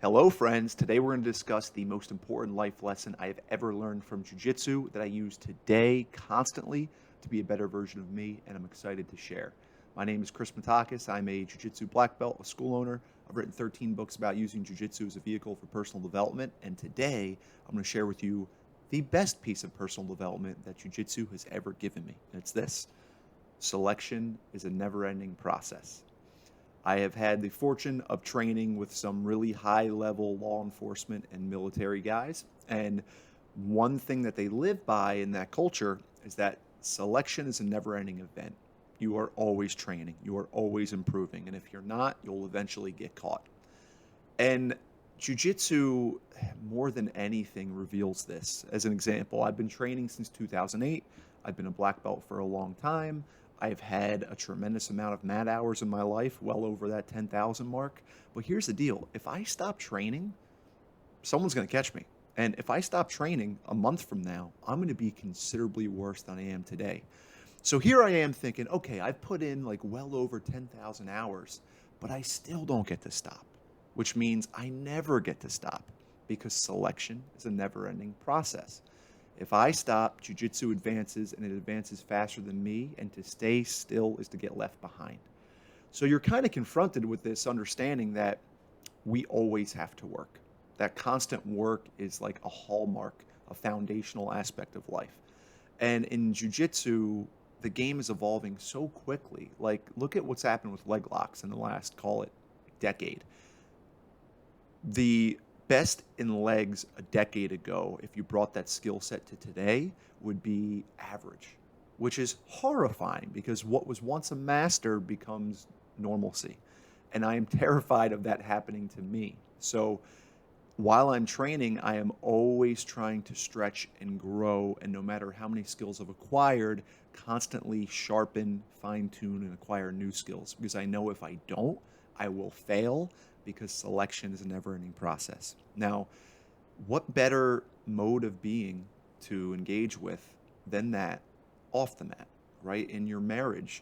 Hello, friends. Today we're going to discuss the most important life lesson I have ever learned from jiu-jitsu that I use today constantly to be a better version of me, and I'm excited to share. My name is Chris Matakas. I'm a jiu-jitsu black belt, a school owner. I've written 13 books about using jiu-jitsu as a vehicle for personal development, and today I'm going to share with you the best piece of personal development that jiu-jitsu has ever given me. And it's this: selection is a never-ending process. I have had the fortune of training with some really high level law enforcement and military guys. And one thing that they live by in that culture is that selection is a never ending event. You are always training, you are always improving. And if you're not, you'll eventually get caught. And jujitsu, more than anything, reveals this. As an example, I've been training since 2008. I've been a black belt for a long time. I've had a tremendous amount of mat hours in my life, well over that 10,000 mark. But here's the deal: if I stop training, someone's going to catch me. And if I stop training a month from now, I'm going to be considerably worse than I am today. So here I am thinking, okay, I've put in like well over 10,000 hours, but I still don't get to stop, which means I never get to stop because selection is a never ending process. If I stop, jujitsu advances and it advances faster than me, and to stay still is to get left behind. So you're kind of confronted with this understanding that we always have to work. That constant work is like a hallmark, a foundational aspect of life. And in jujitsu, the game is evolving so quickly. Like, look at what's happened with leg locks in the last, call it, decade. The best in legs a decade ago, if you brought that skill set to today, would be average, which is horrifying because what was once a master becomes normalcy. And I am terrified of that happening to me. So while I'm training, I am always trying to stretch and grow. And no matter how many skills I've acquired, constantly sharpen, fine tune, and acquire new skills. Because I know if I don't, I will fail because selection is a never ending process. Now, what better mode of being to engage with than that off the mat, right? In your marriage,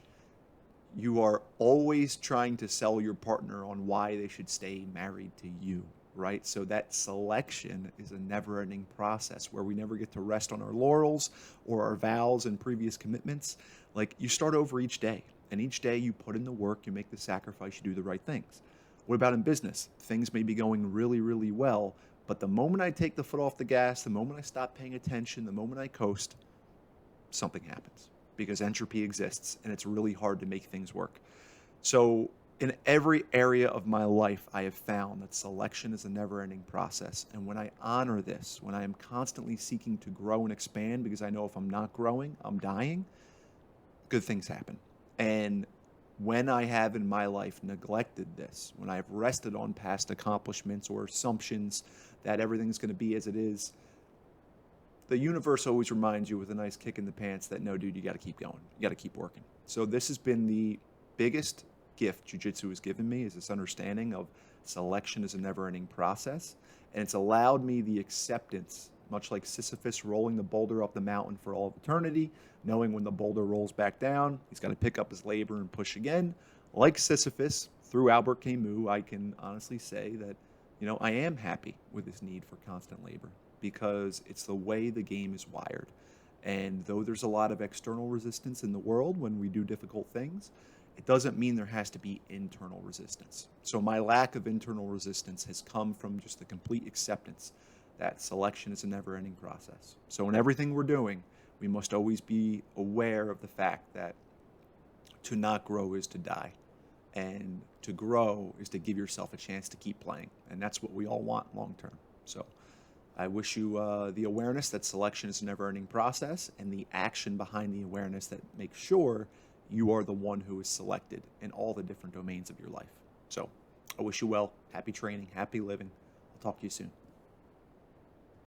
you are always trying to sell your partner on why they should stay married to you, right? So that selection is a never ending process where we never get to rest on our laurels or our vows and previous commitments. Like, you start over each day, and each day you put in the work, you make the sacrifice, you do the right things. What about in business? Things may be going really, really well, but the moment I take the foot off the gas, the moment I stop paying attention, the moment I coast, something happens because entropy exists and it's really hard to make things work. So in every area of my life, I have found that selection is a never ending process. And when I honor this, when I am constantly seeking to grow and expand, because I know if I'm not growing, I'm dying, good things happen. And when I have in my life neglected this, when I've rested on past accomplishments or assumptions that everything's going to be as it is, the universe always reminds you with a nice kick in the pants that no, dude, you got to keep going. You got to keep working. So this has been the biggest gift jiu-jitsu has given me, is this understanding of selection is a never-ending process. And it's allowed me the acceptance, much like Sisyphus rolling the boulder up the mountain for all of eternity, knowing when the boulder rolls back down, he's got to pick up his labor and push again. Like Sisyphus, through Albert Camus, I can honestly say that, I am happy with this need for constant labor because it's the way the game is wired. And though there's a lot of external resistance in the world when we do difficult things, it doesn't mean there has to be internal resistance. So my lack of internal resistance has come from just the complete acceptance that selection is a never-ending process. So in everything we're doing, we must always be aware of the fact that to not grow is to die. And to grow is to give yourself a chance to keep playing. And that's what we all want long term. So I wish you the awareness that selection is a never-ending process and the action behind the awareness that makes sure you are the one who is selected in all the different domains of your life. So I wish you well. Happy training. Happy living. I'll talk to you soon.